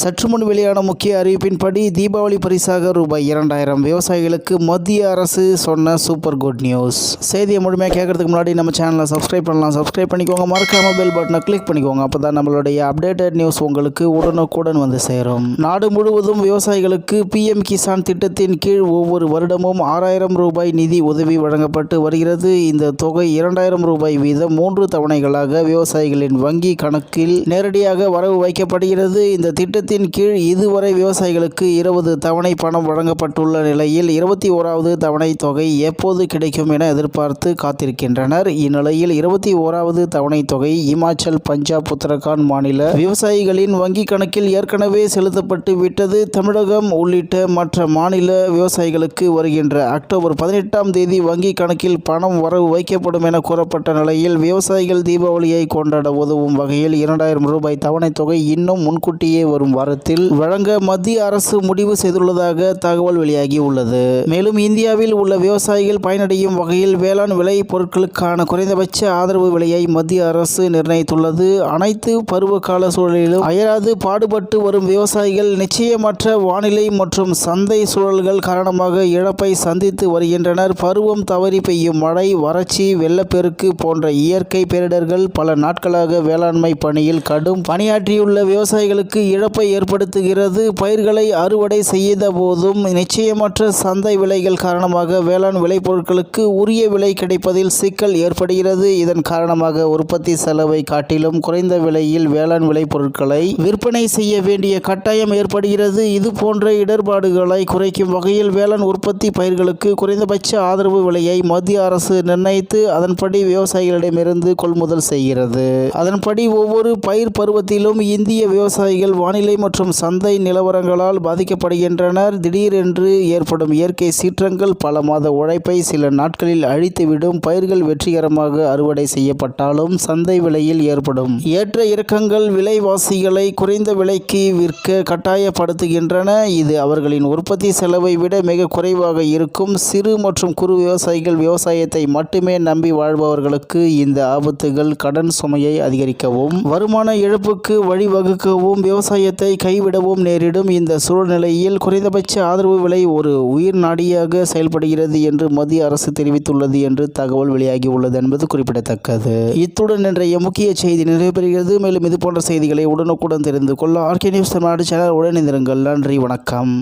சற்று முன் வெளியான முக்கிய அறிவிப்பின்படி தீபாவளி பரிசாக ரூபாய் 2000 விவசாயிகளுக்கு மத்திய அரசு சொன்ன சூப்பர் குட் நியூஸ். செய்தியை முழுமையாக கேட்கறதுக்கு முன்னாடி நம்ம சேனலை சப்ஸ்கிரைப் பண்ணலாம். சப்ஸ்கிரைப் பண்ணிக்கோங்க. மறக்காம பெல் பட்டனை கிளிக் பண்ணிக்கோங்க. அப்போ தான் நம்மளுடைய அப்டேட்டட் நியூஸ் உங்களுக்கு உடனுக்குடன் வந்து சேரும். நாடு முழுவதும் விவசாயிகளுக்கு PM கிசான் திட்டத்தின் கீழ் ஒவ்வொரு வருடமும் 6000 ரூபாய் நிதி உதவி வழங்கப்பட்டு வருகிறது. இந்த தொகை 2000 ரூபாய் வீதம் 3 தவணைகளாக விவசாயிகளின் வங்கி கணக்கில் நேரடியாக வரவு வைக்கப்படுகிறது. இந்த திட்டத்தின் கீழ் இதுவரை விவசாயிகளுக்கு 20 தவணை பணம் வழங்கப்பட்டுள்ள நிலையில் 21வது தவணை தொகை எப்போது கிடைக்கும் என எதிர்பார்த்து காத்திருக்கின்றனர். இந்நிலையில் 21வது தவணை தொகை இமாச்சல், பஞ்சாப், உத்தரகாண்ட் மாநில விவசாயிகளின் வங்கி கணக்கில் ஏற்கனவே செலுத்தப்பட்டு விட்டது. தமிழகம் உள்ளிட்ட மற்ற மாநில விவசாயிகளுக்கு வருகின்ற அக்டோபர் 18ஆம் தேதி வங்கி கணக்கில் பணம் வரவு வைக்கப்படும் என கூறப்பட்ட நிலையில் விவசாயிகள் தீபாவளியை கொண்டாட உதவும் வகையில் 2000 ரூபாய் தவணை தொகை இன்னும் முன்கூட்டியே வரும் வாரத்தில் வழங்க மத்திய அரசு முடிவு செய்துள்ளதாக தகவல் வெளியாகி உள்ளது. மேலும் இந்தியாவில் உள்ள விவசாயிகள் பயனடையும் வகையில் வேளாண் விளை பொருட்களுக்கான குறைந்தபட்ச ஆதரவு விலையை மத்திய அரசு நிர்ணயித்துள்ளது. அனைத்து பருவகால சூழலிலும் அயராது பாடுபட்டு வரும் விவசாயிகள் நிச்சயமற்ற வானிலை மற்றும் சந்தை சூழல்கள் காரணமாக இழப்பை சந்தித்து வருகின்றனர். பருவம் தவறி பெய்யும் மழை, வறட்சி, வெள்ளப்பெருக்கு போன்ற இயற்கை பேரிடர்கள் பல நாட்களாக வேளாண்மை பணியில் கடும் பணியாற்றியுள்ள விவசாயிகளுக்கு இழப்பை ஏற்படுத்துகிறது. பயிர்களை அறுவடை செய்த போதும் நிச்சயமற்ற சந்தை விலைகள் காரணமாக வேளாண் விளைபொருட்களுக்கு உரிய விலை கிடைப்பதில் சிக்கல் ஏற்படுகிறது. இதன் காரணமாக உற்பத்தி செலவை காட்டிலும் குறைந்த விலையில் வேளாண் விளைபொருட்களை விற்பனை செய்ய வேண்டிய கட்டாயம் ஏற்படுகிறது. இது போன்ற இடர்பாடுகளை குறைக்கும் வகையில் வேளாண் உற்பத்தி பயிர்களுக்கு குறைந்தபட்ச ஆதரவு விலையை மத்திய அரசு நிர்ணயித்து அதன்படி விவசாயிகளிடமிருந்து கொள்முதல் செய்கிறது. அதன்படி ஒவ்வொரு பயிர் பருவத்திலும் இந்திய விவசாயிகள் வானிலை மற்றும் சந்தை நிலவரங்களால் பாதிக்கப்படுகின்றனர். திடீரென்று ஏற்படும் இயற்கை சீற்றங்கள் பல மாத உழைப்பை சில நாட்களில் அழித்துவிடும். பயிர்கள் வெற்றிகரமாக அறுவடை செய்யப்பட்டாலும் சந்தை விலையில் ஏற்படும் ஏற்ற இறக்கங்கள் விலைவாசிகளை குறைந்த விலைக்கு விற்க கட்டாயப்படுத்துகின்றன. இது அவர்களின் உற்பத்தி செலவை விட மிக குறைவாக இருக்கும். சிறு மற்றும் குறு விவசாயிகள் விவசாயத்தை மட்டுமே நம்பி வாழ்பவர்களுக்கு இந்த ஆபத்துகள் கடன் சுமையை அதிகரிக்கவும், வருமான இழப்புக்கு வழிவகுக்கவும், விவசாயத்தை கைவிடவும் நேரிடும். இந்த சூழ்நிலையில் குறைந்தபட்ச ஆதரவு விலை ஒரு உயிர் நாடியாக செயல்படுகிறது என்று மத்திய அரசு தெரிவித்துள்ளது என்று தகவல் வெளியாகி உள்ளது என்பது குறிப்பிடத்தக்கது. இத்துடன் இன்றைய முக்கிய செய்தி நிறைவு பெறுகிறது. மேலும் இதுபோன்ற செய்திகளை உடனுக்குடன் தெரிந்து கொள்ள RK நியூஸ் தமிழ்நாடு சேனல் உடன் இணைந்திருங்கள். நன்றி, வணக்கம்.